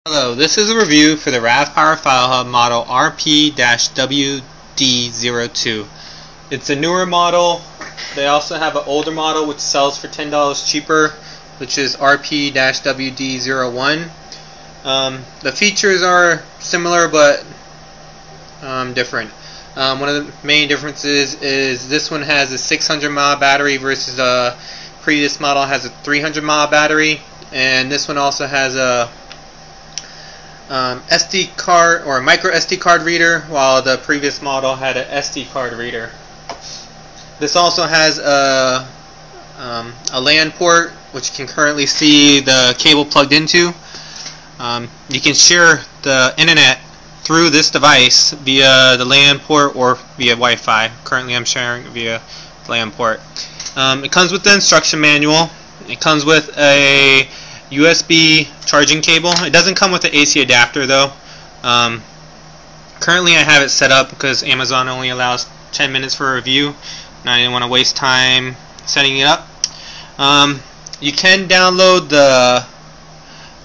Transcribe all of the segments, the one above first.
Hello, this is a review for the RAVPower FileHub model RP-WD02. It's a newer model. They also have an older model which sells for $10 cheaper, which is RP-WD01. The features are similar but different. One of the main differences is this one has a 600 mAh battery versus the previous model has a 300 mAh battery, and this one also has a SD card or a micro SD card reader, while the previous model had an SD card reader. This also has a LAN port, which you can currently see the cable plugged into. You can share the internet through this device via the LAN port or via Wi-Fi. Currently I'm sharing it via LAN port. It comes with the instruction manual. It comes with a USB charging cable. It doesn't come with the AC adapter though. Currently I have it set up because Amazon only allows 10 minutes for a review and I didn't want to waste time setting it up. You can download the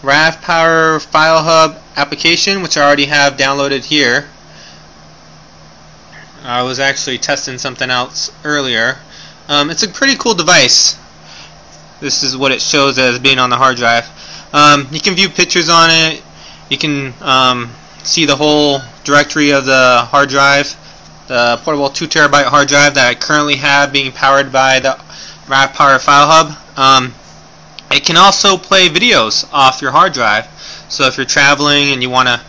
RAVPower FileHub application, which I already have downloaded here. I was actually testing something else earlier. It's a pretty cool device. This is what it shows as being on the hard drive. You can view pictures on it. You can see the whole directory of the hard drive, the portable 2 TB hard drive that I currently have being powered by the RAVPower FileHub. It can also play videos off your hard drive. So if you're traveling and you want to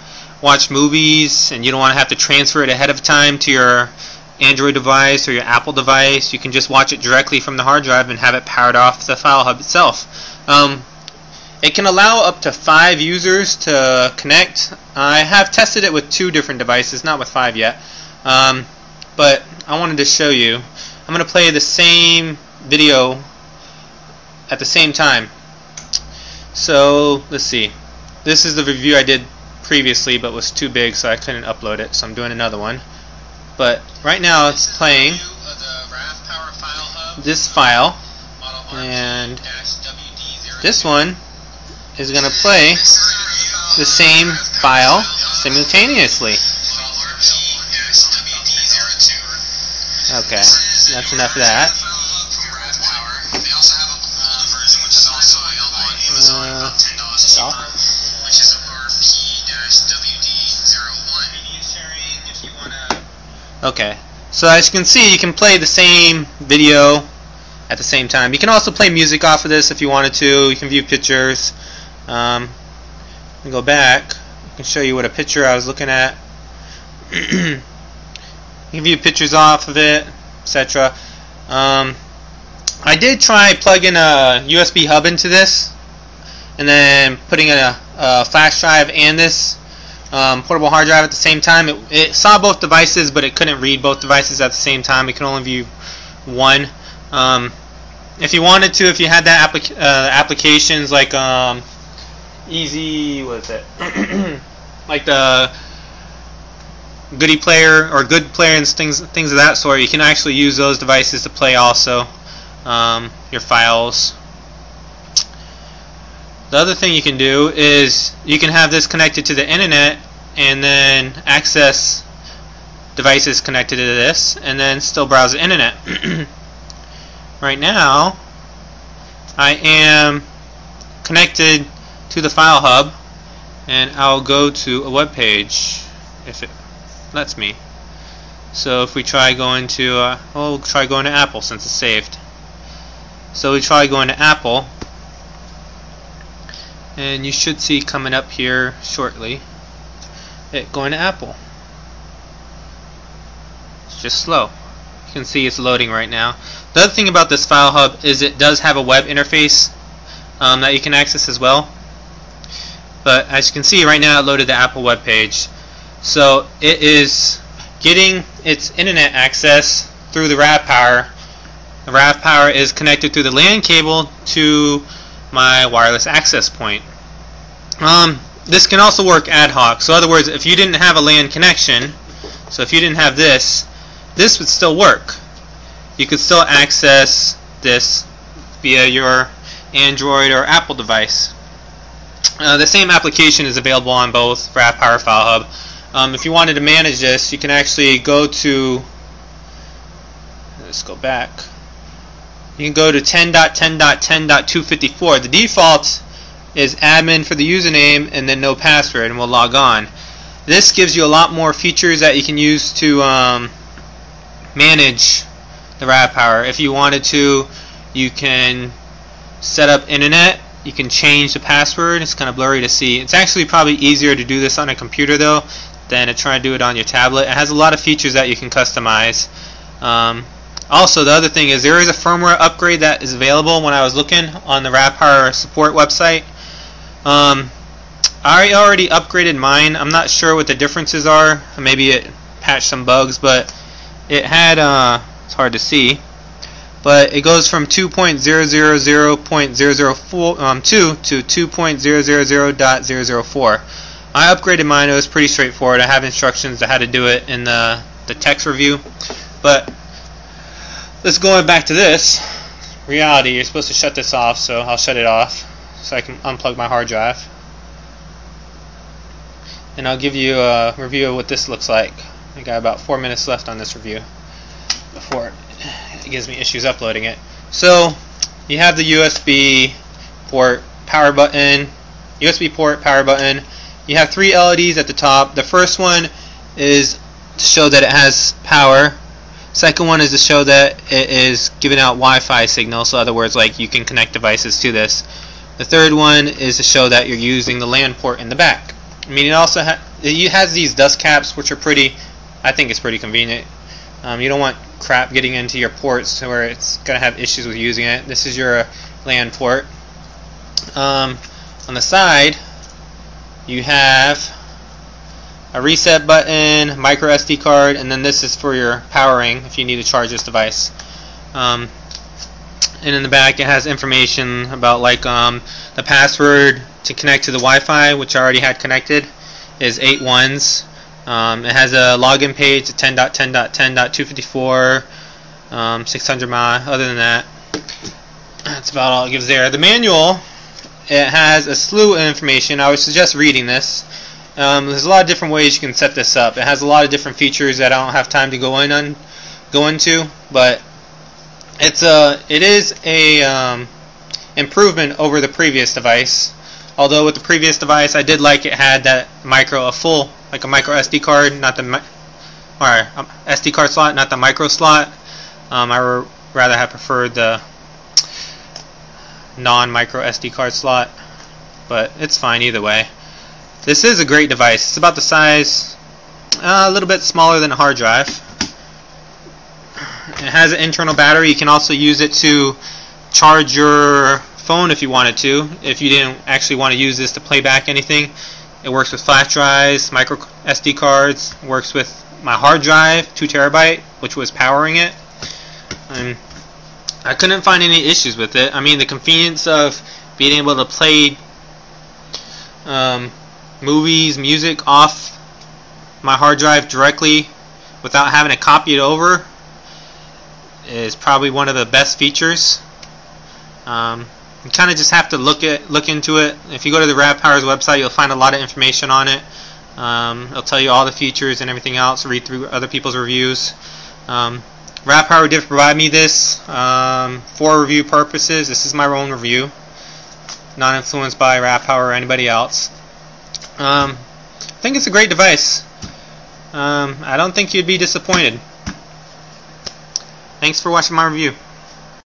watch movies and you don't want to have to transfer it ahead of time to your Android device or your Apple device, you can just watch it directly from the hard drive and have it powered off the FileHub itself. It can allow up to 5 users to connect. I have tested it with 2 different devices, not with 5 yet, but I wanted to show you. I'm going to play the same video at the same time. So let's see. This is the review I did previously but was too big so I couldn't upload it, so I'm doing another one. But right now it's playing this file, and this one is going to play the same file simultaneously. Okay, that's enough of that. Okay, so as you can see, you can play the same video at the same time. You can also play music off of this if you wanted to. You can view pictures. Let me go back. I can show you what a picture I was looking at. You can view pictures off of it, etc. I did try plugging a USB hub into this and then putting in a flash drive and this portable hard drive at the same time. It saw both devices, but it couldn't read both devices at the same time. It can only view one. If you wanted to, if you had that applications like easy, what is it? Like the Goody Player or Good Player and things of that sort, you can actually use those devices to play also your files. The other thing you can do is you can have this connected to the internet and then access devices connected to this and then still browse the internet. Right now I am connected to the FileHub and I'll go to a web page if it lets me. So if we try going to we'll try going to Apple since it's saved. So we try going to Apple, and you should see coming up here shortly it going to Apple. It's just slow. You can see it's loading right now. The other thing about this FileHub is it does have a web interface that you can access as well. But as you can see right now, it loaded the Apple web page. So it is getting its internet access through the RAVPower. The RAVPower is connected through the LAN cable to my wireless access point. This can also work ad hoc. So in other words, if you didn't have a LAN connection, so if you didn't have this would still work. You could still access this via your Android or Apple device. The same application is available on both RAVPower, FileHub. If you wanted to manage this, you can actually go to, let's go back, you can go to 10.10.10.254. The default is admin for the username and then no password, and we'll log on. This gives you a lot more features that you can use to manage the RAVPower. If you wanted to, you can set up internet. You can change the password. It's kind of blurry to see. It's actually probably easier to do this on a computer though than to try to do it on your tablet. It has a lot of features that you can customize. Also, the other thing is there is a firmware upgrade that is available when I was looking on the RAVPower support website. I already upgraded mine. I'm not sure what the differences are. Maybe it patched some bugs, but it had, it's hard to see, but it goes from 2.000.004 to 2.000.004. I upgraded mine. It was pretty straightforward. I have instructions on how to do it in the text review. But let's go back to this. Reality, you're supposed to shut this off, so I'll shut it off so I can unplug my hard drive. And I'll give you a review of what this looks like. I got about 4 minutes left on this review before it gives me issues uploading it. So you have the USB port, power button, USB port, power button. You have 3 LEDs at the top. The first one is to show that it has power. Second one is to show that it is giving out Wi-Fi signal, so in other words, like you can connect devices to this. The third one is to show that you're using the LAN port in the back. I mean, it also it has these dust caps, which are I think it's pretty convenient. You don't want crap getting into your ports where it's going to have issues with using it. This is your LAN port. On the side, you have a reset button, micro SD card, and then this is for your powering if you need to charge this device. And in the back, it has information about like the password to connect to the Wi-Fi, which I already had connected, is 8 ones. It has a login page at 10.10.10.254, 600 MA. Other than that, that's about all it gives there. The manual, it has a slew of information. I would suggest reading this. There's a lot of different ways you can set this up. It has a lot of different features that I don't have time to go into, but it is a improvement over the previous device. Although with the previous device, I did like it had that micro SD card, not the SD card slot, not the micro slot. I would rather have preferred the non-micro SD card slot, but it's fine either way. This is a great device. It's about the size, a little bit smaller than a hard drive. It has an internal battery. You can also use it to charge your phone if you wanted to. If you didn't actually want to use this to play back anything, it works with flash drives, micro SD cards. It works with my hard drive, 2 terabyte, which was powering it. And I couldn't find any issues with it. I mean, the convenience of being able to play movies, music off my hard drive directly without having to copy it over is probably one of the best features. You kind of just have to look into it. If you go to the RAVPower's website, you'll find a lot of information on it. It'll tell you all the features and everything else. Read through other people's reviews. RAVPower did provide me this for review purposes. This is my own review, not influenced by RAVPower or anybody else. I think it's a great device. I don't think you'd be disappointed. Thanks for watching my review.